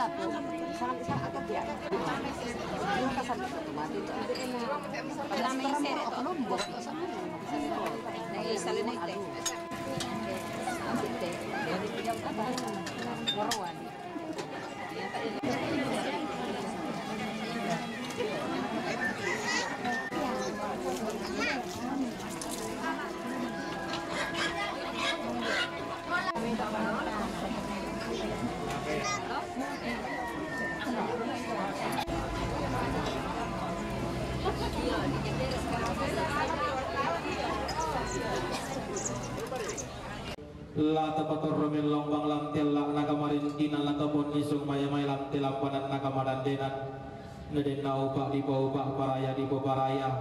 satu sangat agak dia yung kasama ko mati ito ang lombok isa lang ito dari pinjam kata warawan la tapator romil lombang lam tela nakamarin kinan la tapon isung maya may lam tela panan nakamadan denan neden naupa di paupa paraya di paraya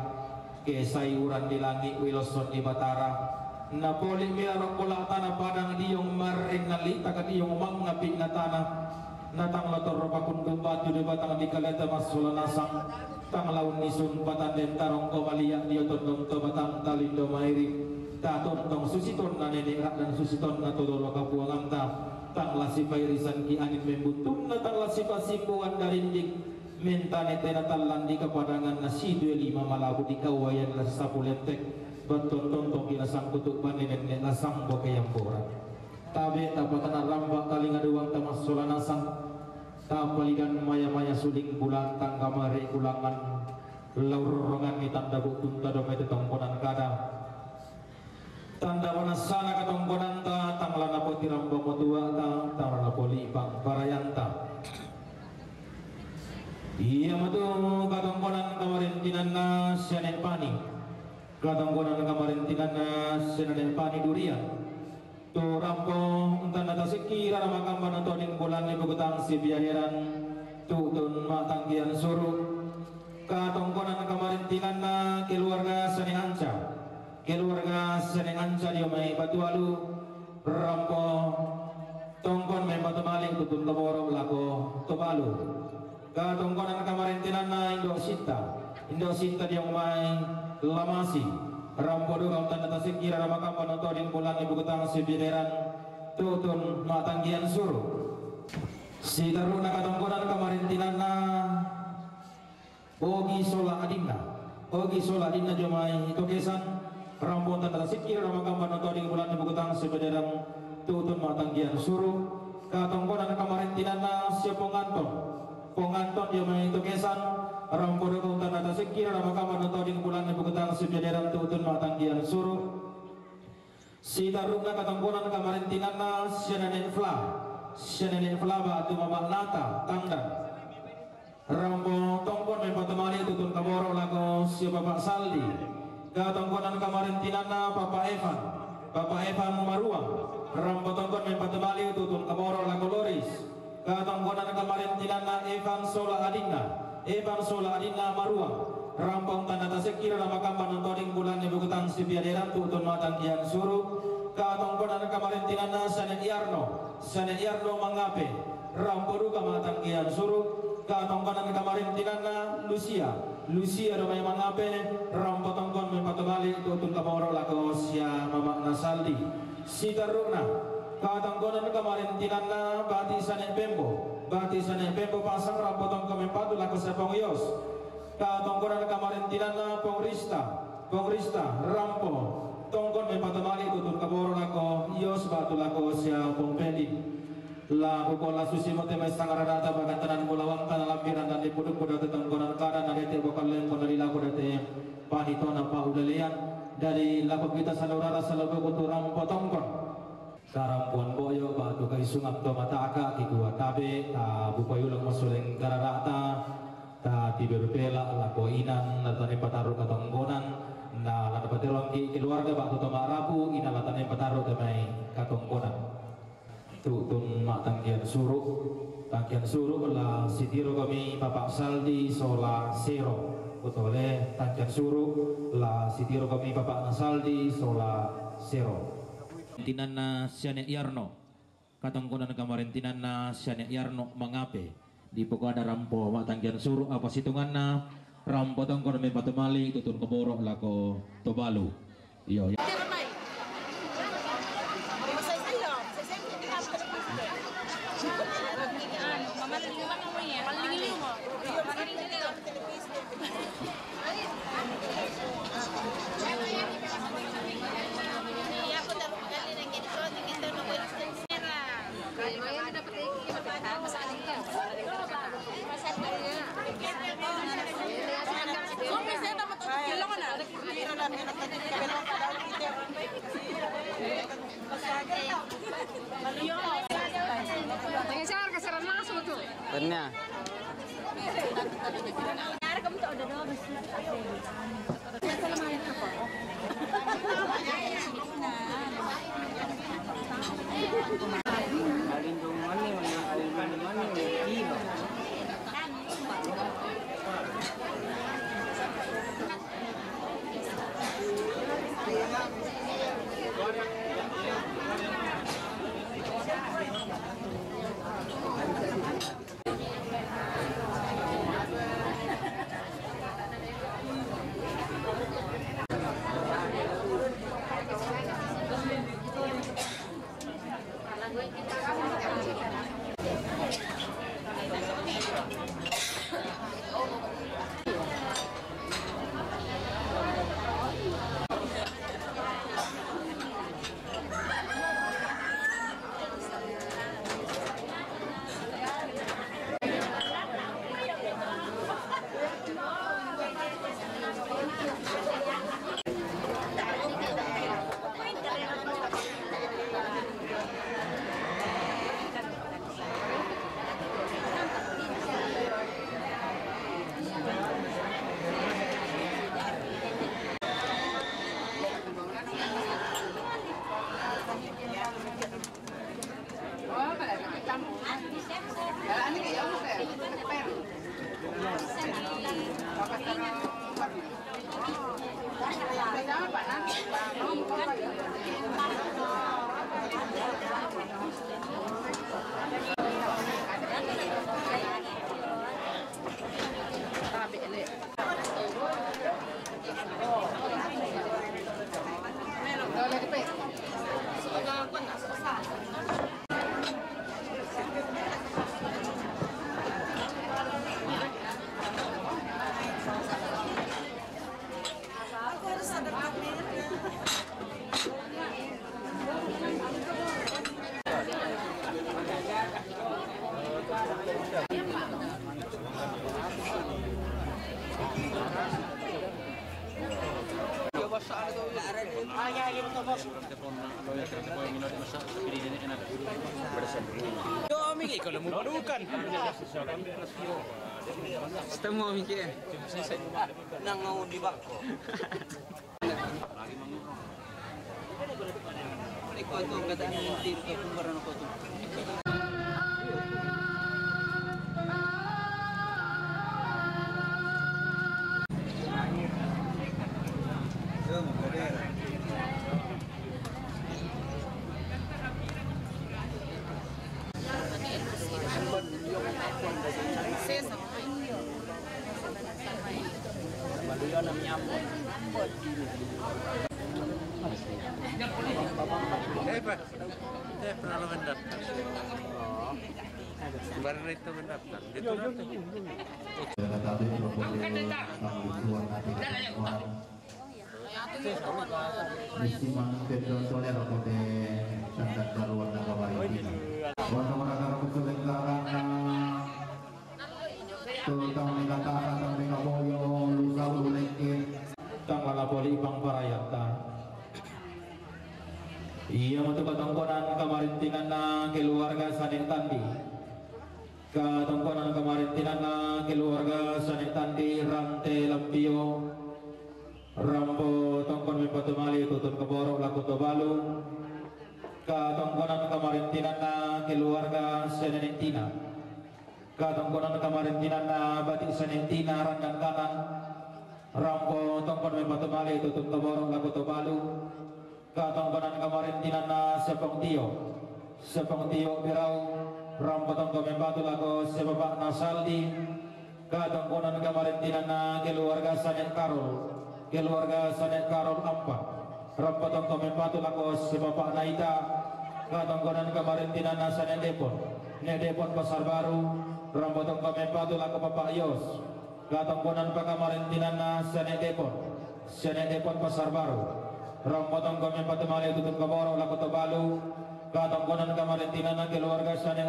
ke sayuran di langit wiloson di batara napoli milarok pola tanah padang diong maring nalita ka diong mangapi na tanah natang lator pakun batu di batang di kaleta masula nasang tang laun nisun patan den tarong komaliak dio tondong to batang talindo mairi taton tong susiton na nenek dan susiton na todolo kapuangan ta tang lasi pairisan ki angin membutum na tang lasi pasipuan darindik mentane tena talan di kepadangan nasi 25 malabu di kawayan la sapuletek beton tontong kina sang kutuk panen nek lasang boke yang borat tabe tapatan rambak kali ngaduang tamasula nasang tapaligan maya-maya suling bulan tang kamari ulangan laurongan ni tanda bukun tanda mete tongkonan kada tanda mana sana katongkonan ta tanglana poti rambang motua ta tanglana poli pang parayanta iya matu katongkonan kamarin tinana sianen pani katongkonan kamarin tinana sianen pani durian tu rampong tanda tasikira makam panontoning bulan ibu ketang si biahiran tu tun matanggian suruh katongkonan kamarin tinana keluarga sianen anca keluarga seneng anca dia mai batu alu rampo tongkon mai batu maling tutun taboro lako tobalu ka tongkonan kamarin tinana indo sinta dia mai lamasi rampo do kau tanda tasik kira ramakam panontoning bulan ibu ketang sibideran tutun matanggian suruh si taruna ka tongkonan kamarin tinana ogi sola adinna dia mai itu kesan rambut tanda sikir ramakam panontoning bulan ibu ketang sebederang tutun matanggian suruh katongkonan kamarin tinana siap penganton dia main itu kesan rambut dekong tanda sikir ramakam panontoning bulan ibu ketang sebederang tutun matanggian suruh si taruna katongkonan kamarin tinana sianen fla batu mamak nata tangdan rambut tongkon mempatemali tutun kaboro lago si bapak saldi katongkonan kamarin tinana Bapak Evan Maruang rambut tongkon mempatemali tutun kaboro lago Loris katongkonan kamarin tinana Evan Sola Adinna Maruang rampong tanda tasekir ramakam panontoning bulan ibu ketang si biaderan tutun matanggian suruh katongkonan kamarin tinana Sanen Yarno Mangape rampong duka matanggian suruh katongkonan kamarin tinana Lucia domai mangape rampo tongkon mempatemali tutun kamoro lako sia mamak nasaldi si taruna katongkonan kamarin tinana bati sanen pembo pasang rampo tongkon mempatu lako sepong yos katongkonan kamarin tinana pongrista rampo tongkon mempatemali tutun kamoro lako yos batu lako sia pongpedi la bukola susi mote mai sangarada bagan tanan mulawang kana lampiran dan dipuduk kuda tetanggonan kada nadete bokal lem dari laku date panitona pa udalian dari laku kita saudara selalu kuturam potongkon karampuan boyo batu kai sungap to mata aka kikua tabe ta bukoy ulang masuleng kararata ta tiberbela laku inan natane pataru katonggonan na lana patirong keluarga batu to marapu ina latane pataru temai katonggonan tutun mak tangkian suruh lah sitiro kami Bapak Saldi Sola Sero utole tangkian suruh lah sitiro kami Bapak Nasaldi Sola Sero tinana Sianek Yarno katongkonan kamarin tinana Sianek Yarno Mangape di pokok ada rampo mak tangkian suruh apa situnganna rampo tongkon me patemali tutun keborok lako tobalu iyo Mama Benar. Setemu mikir. Nang mau di bako. Ikaw ito, ganda niyo dito kung meron ako ito. Pernah lo mendaftar? Baru itu mendaftar. Itu Iya untuk ketongkonan kemarintinan na keluarga Saning Tandi, ketongkonan kemarintinan na keluarga Saning Tandi Rante Lampio Rampo tongkon Mipatumali tutun keborok laku Tobalu, ketongkonan kemarintinan na keluarga Senentina, ketongkonan kemarintinan na Batik Senentina Randang Kanan Rampo tongkon Mipatumali tutun keborok laku Tobalu, katongkonan kemarin tinana Sepong Tio Birau Rampotong Komembatu Lago Sebapak Nasaldi, katongkonan kemarin tinana keluarga Sanet Karol Ampa Rampotong Komembatu Lago Sebapak Naita, katongkonan kemarin tinana Sanet Depon Pasar Baru Rampotong Komembatu Lago Bapak Yos, katongkonan kemarin tinana Sanet Depon Pasar Baru Rampotong kami patemali tutun keborok laku Tobalu, katongkonan kamarintinan keluarga Saning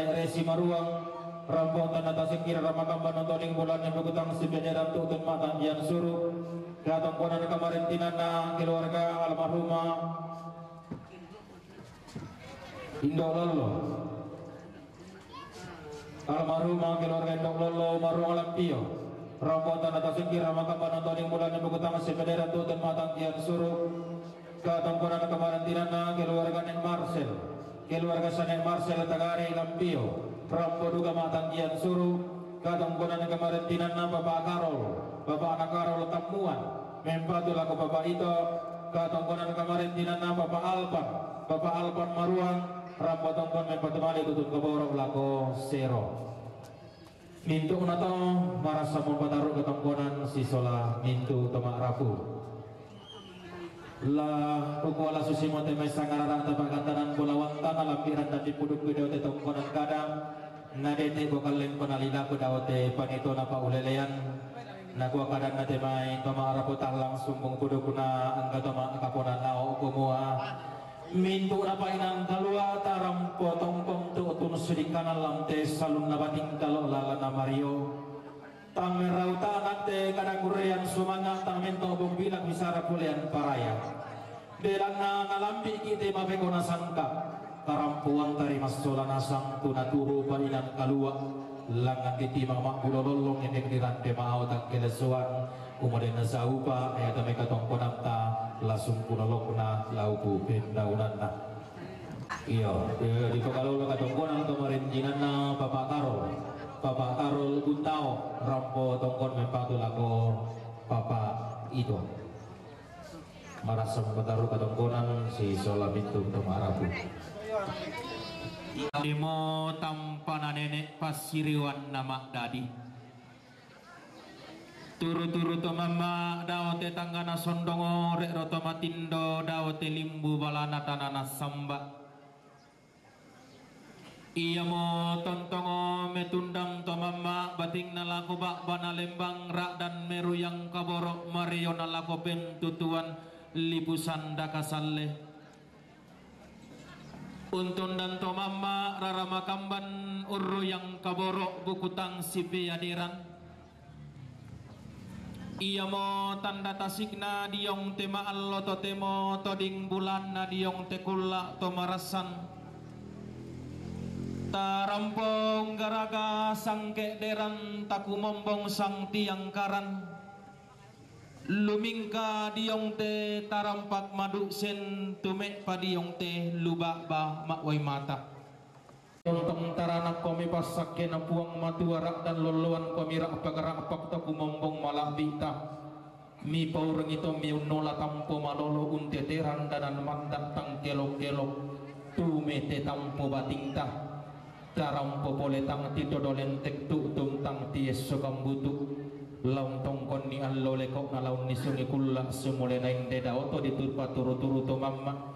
Resi Maruang, Rampotan atas kira ramakam banontoning bulan yang bergutang sebenarnya tutun matang yang suruh, katongkonan kamarintinan keluarga almarhumah Indololo, almarhumah keluarga Endong Lolo Marung Alampio rambutan atas singkir maka panonton yang bulan yang bukutang sepedera tutun matang kian suruh katongkonan kemarin tinana keluarga Nen Marcel keluarga Sanen Marcel Tagari Lampio rambo duga matang kian suruh katongkonan kemarin tinana Bapak Karol Bapak anak Karol Tamuan mempatu laku Bapak Ito katongkonan kemarin tinana Bapak Alpan Maruang rambo tongkon mempatu mali tutun keborok laku Sero mintu nato marasa mempataruh ketongkonan sisola mintu tomak rapu la ukuala susimo temai sangarara tapak kantanan pulawang tanah lampiran dan dipuduk video te tongkonan kadang nadete bokal lempon alila ku daote panito napa ulelean naku kadang nate mai tomak rapu tak langsung mengpuduk kuna angka tomak kaponan nao kumua mintu napa inang kalua taram potong tun sedikanan lamte salun nabating kalau lalana Mario tang merauta nate kadang kurean sumanga tang mento bong bilang bisara pulian paraya belang na ngalambi kite mapekona sangka karampuang tari masola nasang tunaturu painan kalua langan kiti mamak bulololong yang dirante mau tak kelesuan kemudian nasaupa ayat mereka tongkonam ta langsung punolokna lauku pendaunanna iya di pekalo katongkonan kemarin jinana Bapak Karol Guntao rampo tongkon mempatu lako Bapak itu marasa mempataruh katongkonan si solamintu temarabu limo tampana nenek pasiriwan nama dadi turu-turu to mama daote tanggana sondongo rek roto matindo daote limbu balana tanana samba iya mo tontongo metundang to mama bating nalaku bak bana lembang rak dan meru yang kaborok mario nalako pentutuan lipusan dakasalle untun dan to mama rara makamban urru yang kaborok bukutang sipi adiran iya mo tanda tasikna diong tema allo to temo toding bulan na diong tekula to marasan tarampong garaga sangke deran takumombong sang tiang karan lumingka diong te tarampak madu sen tumek pa diong te lubak ba makway mata Tontong taranak kami pasak kena puang matuarak dan loluan kami rak pagarak pakta kumombong malah bita mi paureng itu mi unola tampo malolo unteteran danan mandak tang kelok-kelok tu mete tampo batingta tarampo pole tang tito dolen tek tu tum tang ties sokambutu laun tongkon ni allo lekok na laun ni sungi kulla semule naing deda oto diturpa turu-turu to mamma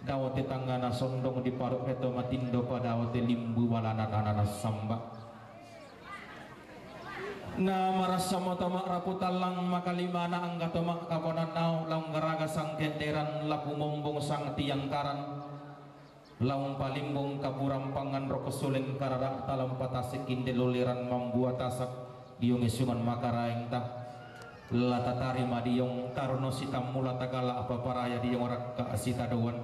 dawote tanggana sondong di paruk reto matindo pada dawote limbu walana tanana samba na marasa motomak raputalang makalimana angga tomak kaponan nau laung garaga sang kenderan laku mombong sang tiang karan laung palimbong kaburampangan rokosuleng kararak talam patasik indeluliran membuat tasak diong isungan makaraing tak latatari madiong taruno sitam mula tagala apa paraya diong rak asita doan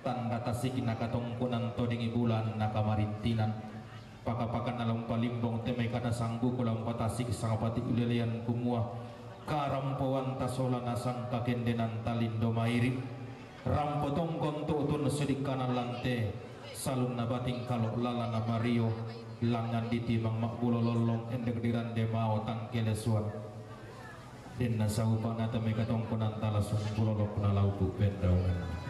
tanda tasik nakatongkunan toding bulan nakamarintinan pakapakan along palimbong temay kada sanggu kulang patasik sangapati ulilian kumua karampuan tasola nasang kakendenan talindo mairi rampotong konto utun sedikanan lante salun nabating kalau lala na Mario langan ditimang makbulololong endek dirande mau tangkelesuan den nasaupa na temay katongkunan talasung bulolok na laupu pendaungan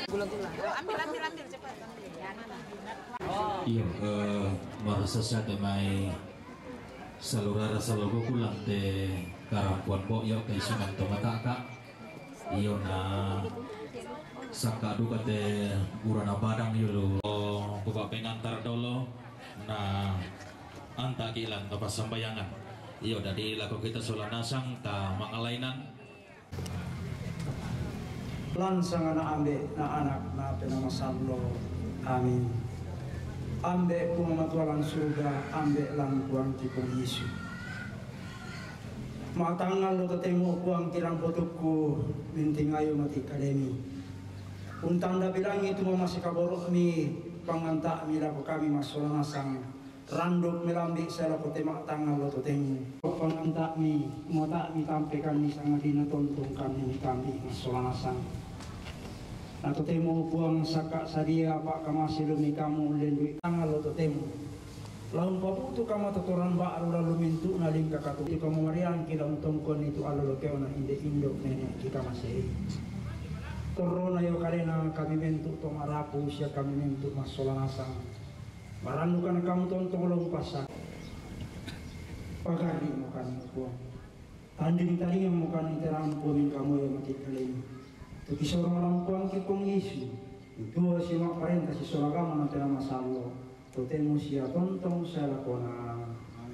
Ambil cepat. Iyo, marasasya may salurara salogo kulang te karampuan po yo kay sumanto mataka. Iyo na saka duka te urana badang yulu buka pengantar dolo na anta kilan tapas sambayangan. Iyo dari laku kita solanasang ta mangalainan lansang na ambe na anak na pinamasallo. Amin. Ambe pumamatualang surga, ambe lang buang tipong Yesu. Matangal lo tatemo buang tirang potukku mintingayo mati kalemi. Untang da bilang itu masih kaborok mi panganta mi laku kami masolanasang randuk melambi saya laku temak tangal lo tatemo. Panganta mi mata mi tampekan mi sangadina tontong kami kami masolanasang. Nato temo buang saka sadia pak kamasi lumi kamu lendui tangal lo temo laun paputu kama totoran ba aru lalu mintu naling kakatu di kamu marian kila untung kon itu alo lo keona inde indo nenek kita masih torona yo karena kami mentu to marapu sia kami mentu masolanasang marandukan kamu tontong lo pasak pagari mo kan buang tanding taring mo kan terang pumin kamu yo mati kalian. Tuki seorang lampuang kipong Yesu itu si mak parenta si solagama nanti nama sallo totemu sia tontong saya lakona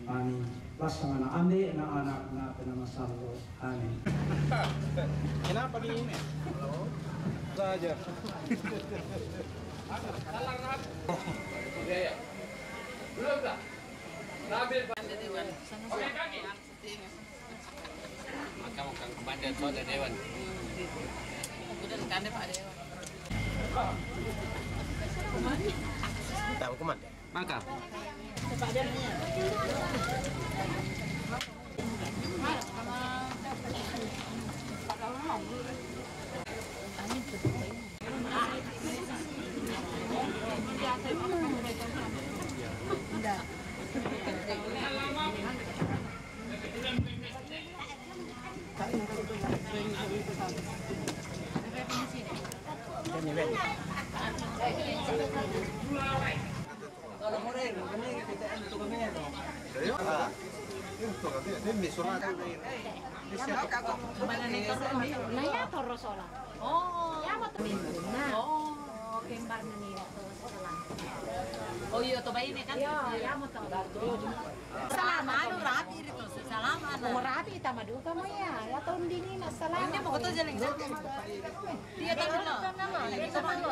amin pasangan ande na anak na penama sallo amin. Kenapa di ini? Saja. Ya. Belum tak? Nabil Dewan. Oke kaki. Maka muka kepada saudara Dewan. Udah kande Pak Dewan. Tahu kuman? Maka. Pak Dewan. Naya torosola. Oh, ya mau nah. Oh, kembar nani waktu sekolah. Oh iya, to bayi kan? Iya, ya mau tahu. Salaman rapi itu, salaman. Mau rapi tama duka mo ya. Ya tahun dini na salaman. Hindi mo ko to jaling. Dia tahu lo. Dia tahu lo.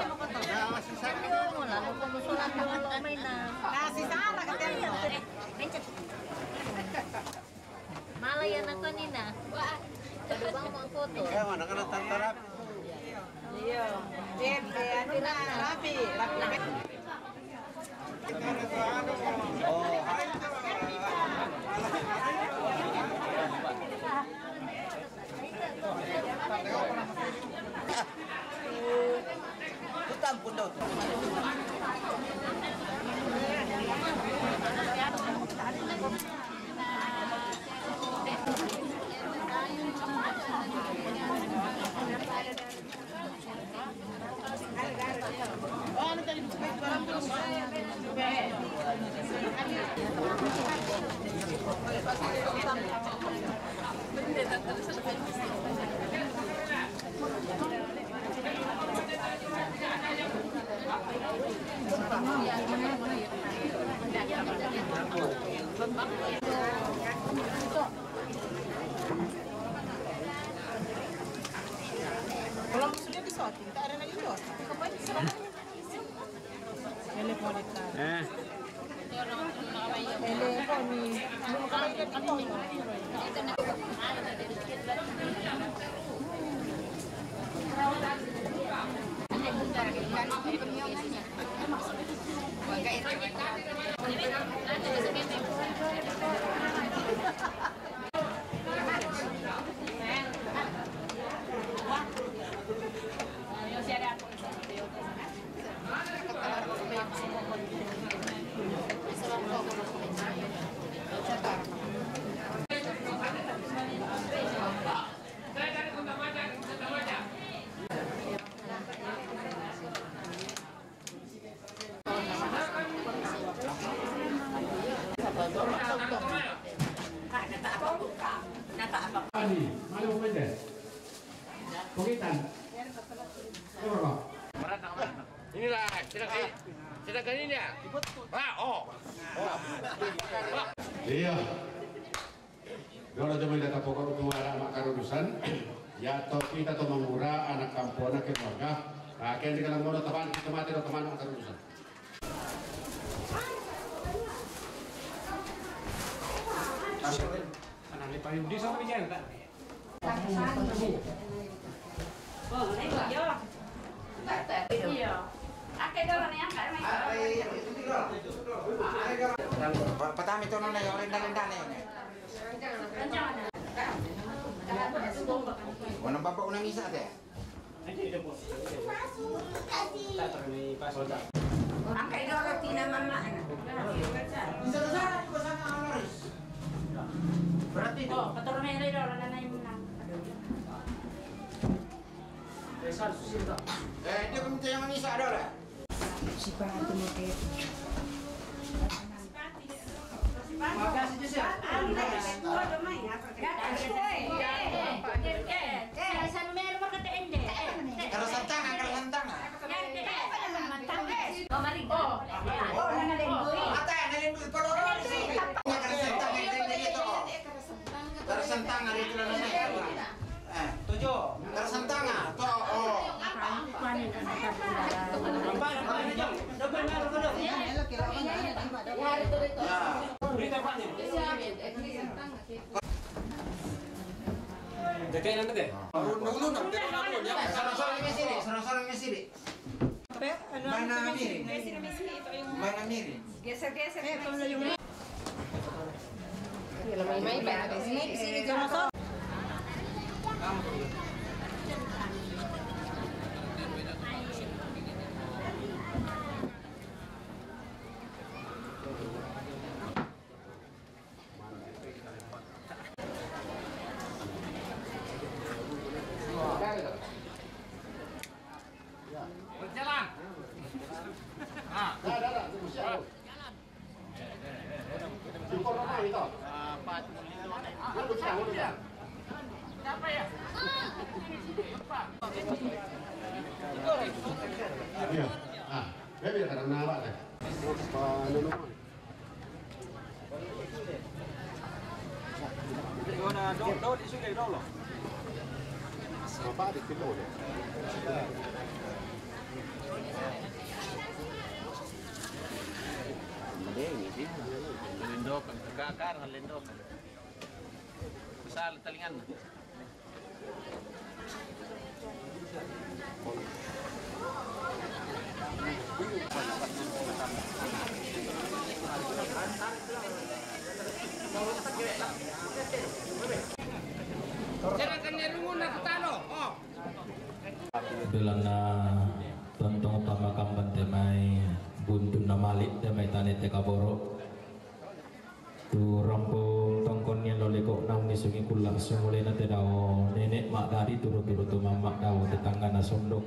Masih sakit mo lalu kumusulan dulu may na. Nasi Sara katanya. Malayan ako nina. Pwede bang mga foto? Kaya mana kana tantarap? Iya. Dia rapi. Oh, hai. Tampun daw. Kalau sudah disorting, tak ada lagi dos. Kapan disorting? Teleponik. Teleponik. Belum kembali ke tol. Kuitan. Berapa? Inilah, silakan ini ya. Iya. Kalau cuma data pokok utama mak karudusan, ya topi kita mengura anak kampung anak keluarga. Akan di dalam mono teman kita mati teman mak karudusan. Anak payung di sana bicara tak? Patami itu nona yang rendah-rendah nih. Warna bapak unang isa deh. Angka itu orang tina mama. Berarti itu. Keturunan itu orang nanay menang. Dia minta yang isa ada lah. Si parati mo kayo. Makasih Jesse. Sa numero mo kata ende. Kalau santang. Ate, nalindul pa lo. Tersentang hari itu lagi. Tujuh. Tersentang to. Sorong mesiri. Mana miring? Geser-geser. May sini jangan. Berjalan. Siapa ya? Iya. Biar kadang nama deh. Apa di kilo deh? Lindokan, kakar, lindokan. Besar telingan. Silakan nyerungun nak tano. Belana tontong tamakam bantemai buntun namalik temai tane tekaboro tu rampung tongkon yang lolekok nang ni sungi kulang semule na tedao nenek mak dari turu-turu tu mamak dao tetangga na sondong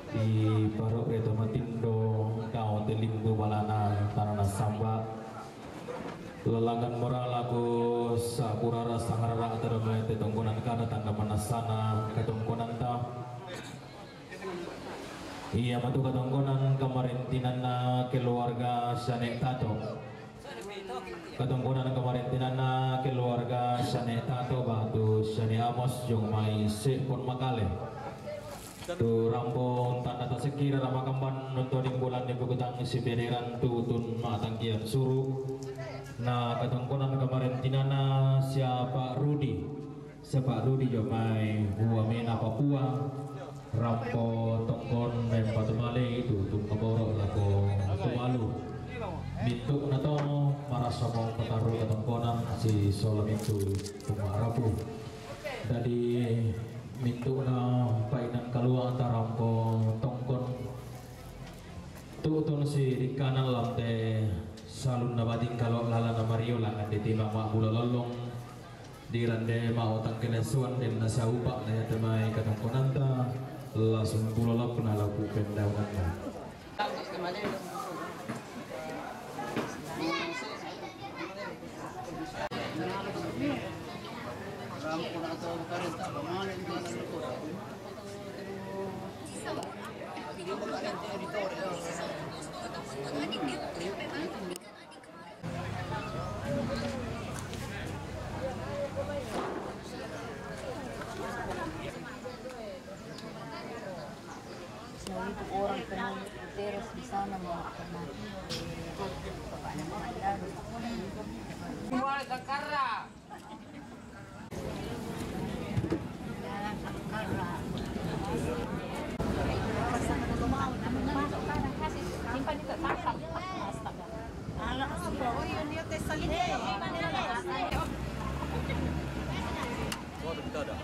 di parok reto matindo dao telinggu balana tanana samba lelangan moral aku sakurara sangarara termai tetongkonan kana tanda manasana ketongkonan ta iya matu ketongkonan kemarin tinana keluarga sanek tato ketongkonan kemarin tinana keluarga sanek tato batu sane amos jong mai sepon makale tu rampung tanda tak sekira rama kamban nontoning bulan di bukutang si beneran tutun matangkian suruh. Nah ketongkonan kemarin tinana siapa Rudi jomai buah mena Papua rampo tongkon mempatu male itu tum kaboro lako tumalu bintuk nato marasa mau petaru ketongkonan si solam itu tumarapu dari mintu na painan kaluang antara rampo tongkon tutun si di kanan lantai salun na bading kalau lala na mariola kan ditimang mak bula lolong di rande mau tang kenesuan dan nasa upak na yatamay katangkonanta langsung bula lap na laku pendawan na Rampo na ito, karenta, pamahalin din ang luto. orang penunjuk teras di sana mau kena bapak nama anda. Mulai sekarang. Jalan Sankara. Simpan itu tangkap. Astaga. Alah, apa? Oh, yun dia tes salin. Oh, kita ada.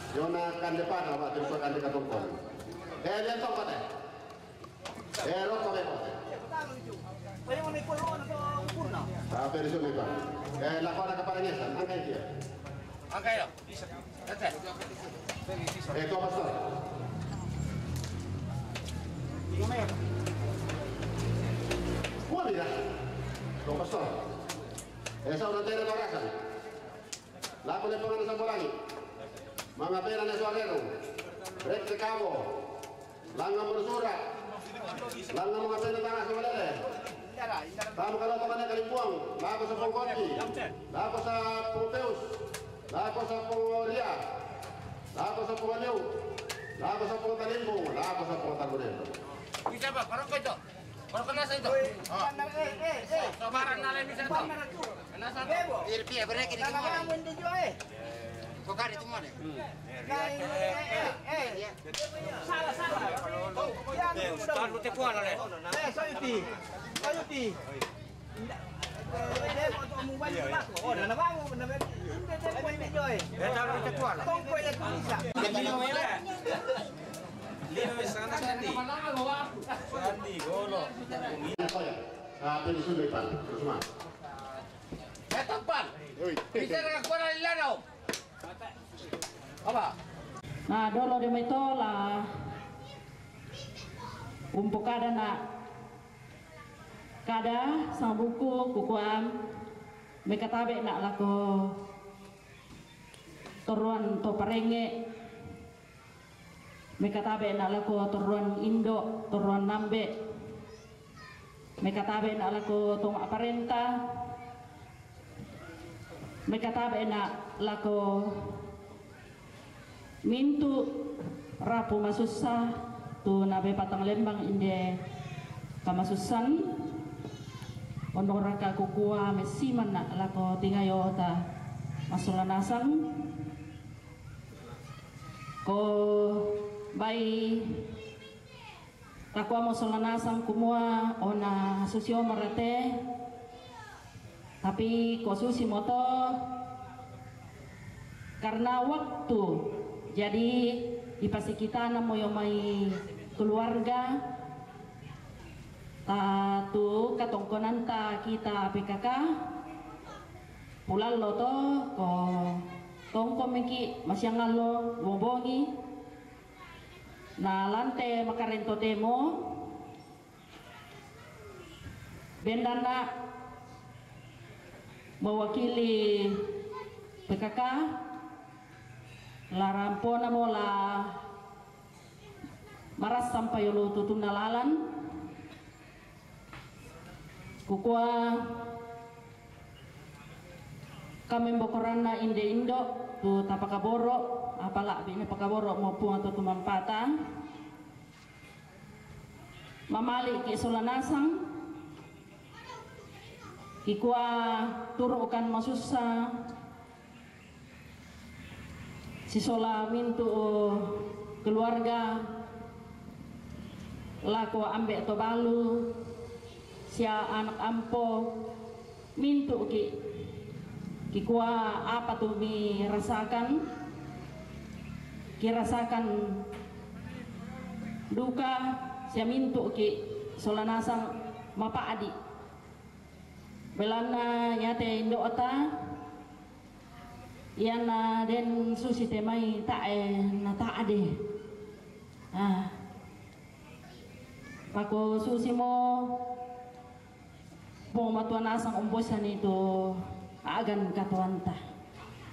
Jona kan depan apa terus kan dekat tongkol. Lihat tongkol teh. Rokok apa? Pwede mo may kulon ito purna. Pero siya may ba? Lako na kaparanya san, angkay dia. Angkay lo. Tete. Ito pastor. Kuha nila. Ito pastor. Sa unang tayo na orasan. Lako na pangalan sa Bulangi. Mga pera na suarero. Rek rekabo. Langang bersurat. Langang mga pera tangas sa malala. Tama ka lang naman ng Kalimbuang. Lako sa Pongkoti. Lako sa Popeus. Lako sa Pongoria. Lako sa Pongaliw. Lako sa Pongtalimbong. Lako sa Pongtagunero. Bisa ba? Parang ko ito. Parang ka nasa ito. Kabarang nalang bisa ito. Nasa ito. Pia berarti kita kemana? Kok kari itu mana? Salah. Start lu tekuan oleh. Sayuti. Oh, dah nak bangun, dah bangun. Dah bangun joy. Dah tahu lu tekuan. Tongko ya bisa. Lima sana Sandi. Sandi gono. Apa di sini Pak? Terus mah. Tempat. Bisa dengan kuala lilanau. Apa? Nah, dolo di metola untuk kada sang buku kukuam mekatabe nak lako toruan to parenge mekatabe nak lako toruan Indo toruan Nambe mekatabe nak lako tong aparenta mekatabe nak lako mintu rapu masusa tu nabe patang lembang inde kamasusan ondong raka kukua mesiman nak lako tingayo ta masulanasang ko bai takwa masulanasang kumua ona susio marate tapi ko susi moto karena waktu jadi ipasi kita na moyomay keluarga tatu katongkonan ta kita PKK pulal lo to ko tongko meki masyang lo wobongi na lante makarento temo bendana mewakili PKK larampo na mola maras sampai lo tutun nalalan kukua kami bokorana inde indo tu tapakaboro apala bini pakaboro maupun atau tumampata mamali ki solanasang kikua turukan masusa si sola mintu keluarga lako ambek to balu sia anak ampo mintu kikua apa tuh mi rasakan kirasakan duka sia mintu solanasang mapa adi belana nyate indo ota yana den susi temai tae na ta ade pako susi mo po matuan asang umposan itu agan katuanta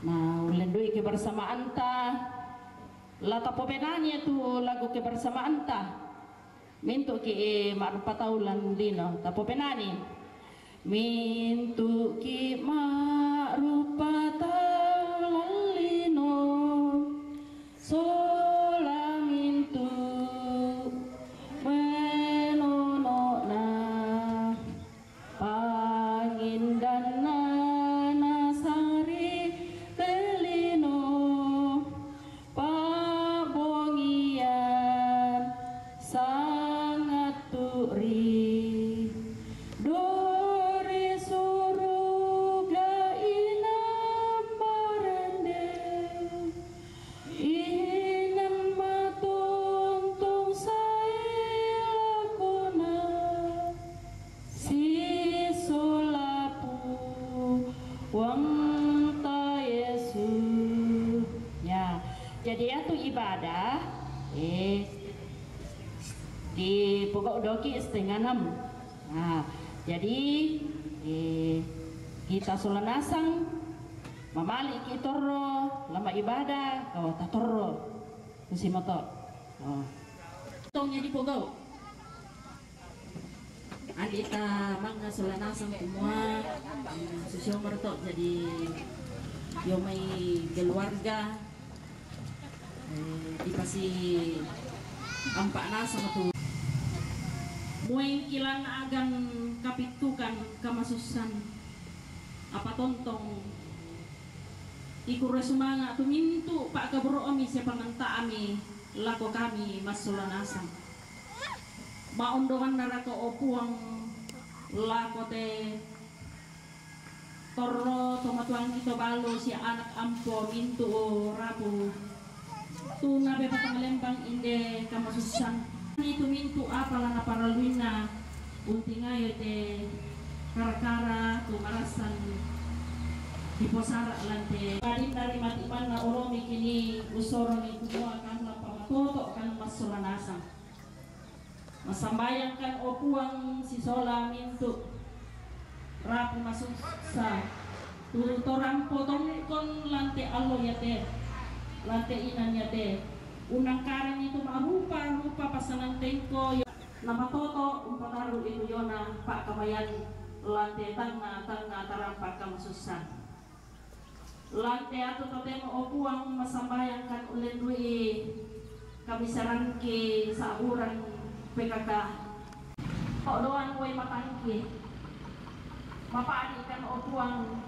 nah ulendui kebersamaan ta lata popenanya tu lagu kebersamaan ta mintu ki marpataulan dino ta popenani mintu ki marpataulan lino sola mintu menonona pangindana nasari telino pabongian sangat turi dori suruga inam barende inam matuntung sailakuna si solapu wangta Yesu ya jadi itu ibadah di pokok doki 5:30 nah jadi kita solanasang mamali kitoro lama ibadah kau tatoro kusi moto tongnya di pokok adita mangga solanasang semua susio mertok jadi yomai keluarga di pasi ampak nasa tu mueng kilan agan kapitukan kamasusan apa tontong ikure semangat tu mintu pak kabro ami siapa ngenta ami lako kami masulanasang maondohan narako opuang lako te torro tomatuang kita balu si anak ampo mintu rapu tu nabe patang lembang inde kamasusan itu mintu apalah naparaluina unting ayo te karakara tu marasan di posara lante kadin dari mati mana oromi kini usoro ni kumua kan lapamatoto kan masulanasang masambayangkan opuang si sola mintu rapu masuk sa tu torang potong kon lante allo ya te lante inanya te unang karen itu rupa pasangan tengko nama toto umpanaru itu yona pak kamayan lante tanga tarampak kamasusan lante atau totemo opuang masambayangkan ulen dui kamisaran ke saburan PKK kok doan kue matangki mapani kan opuang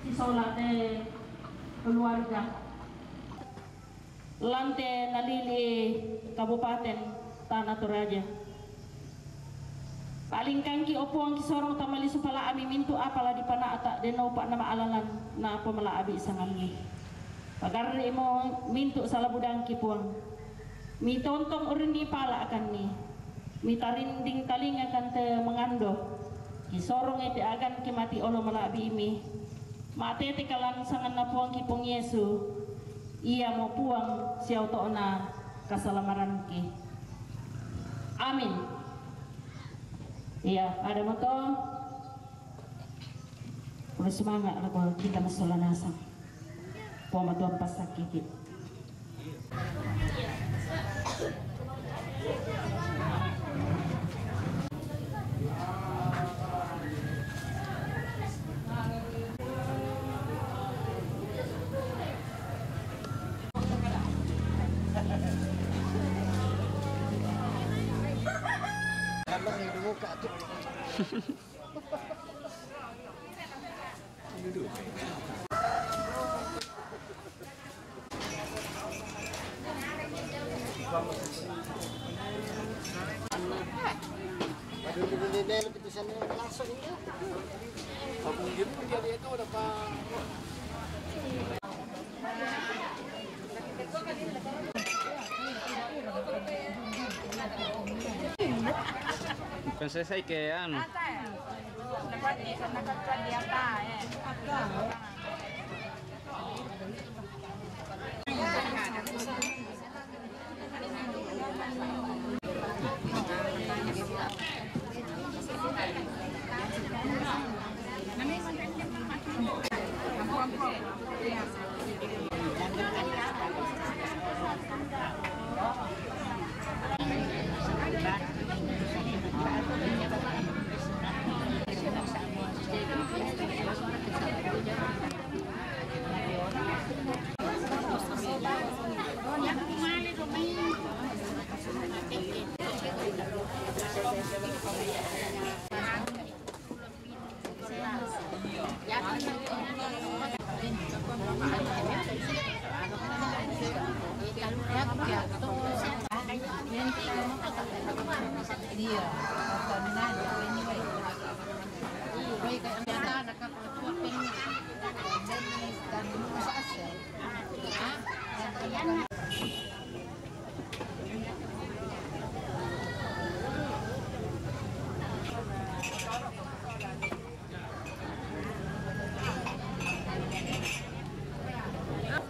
si solate keluarga lante nalili kabupaten Tanah Toraja paling kangki opuang kisorong tamali supala ami mintu apalah di panata deno pak nama alalan na apa mala abi sangamni pagar mo mintu salah budangki puang mi tontong urini pala akan ni mi tarinding talinga kan te mengando kisorong ite agan kimati olo mala abi mi matete kalan sangan na puang kipong Yesu iya mau puang siau na kasalamaran ki amin iya ada moto udah semangat lah kalau kita masolanasang pematuan pasak kikit Abang yang dibuka tuh. Aduh, dia putusannya langsung ya. Kamu gitu dia itu udah Pak. Kan selesai ke anu. Dapat di sana kan dia apa ya.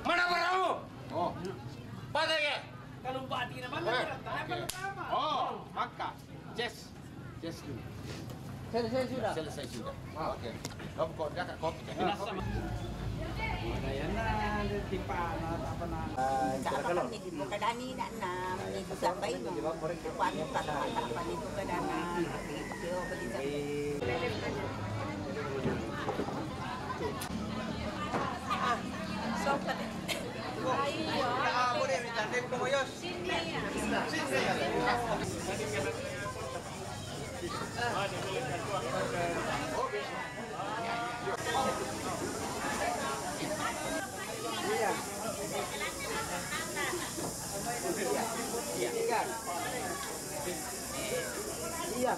Mana perahu? Oh. Pada ke? Kalau bati naman pertama. Oh, maka. Yes. Yes. Selesai sudah. Selesai sudah. Oke. Kamu kok dia kat kopi. Ayan na, tipa na apa na. Kalau ni di muka dani nak nam ni sampai mo. Kuan tak apa ni muka dana. Yo beli sopan. Ayo. Ako rin, tandem ko mo yos. Iya.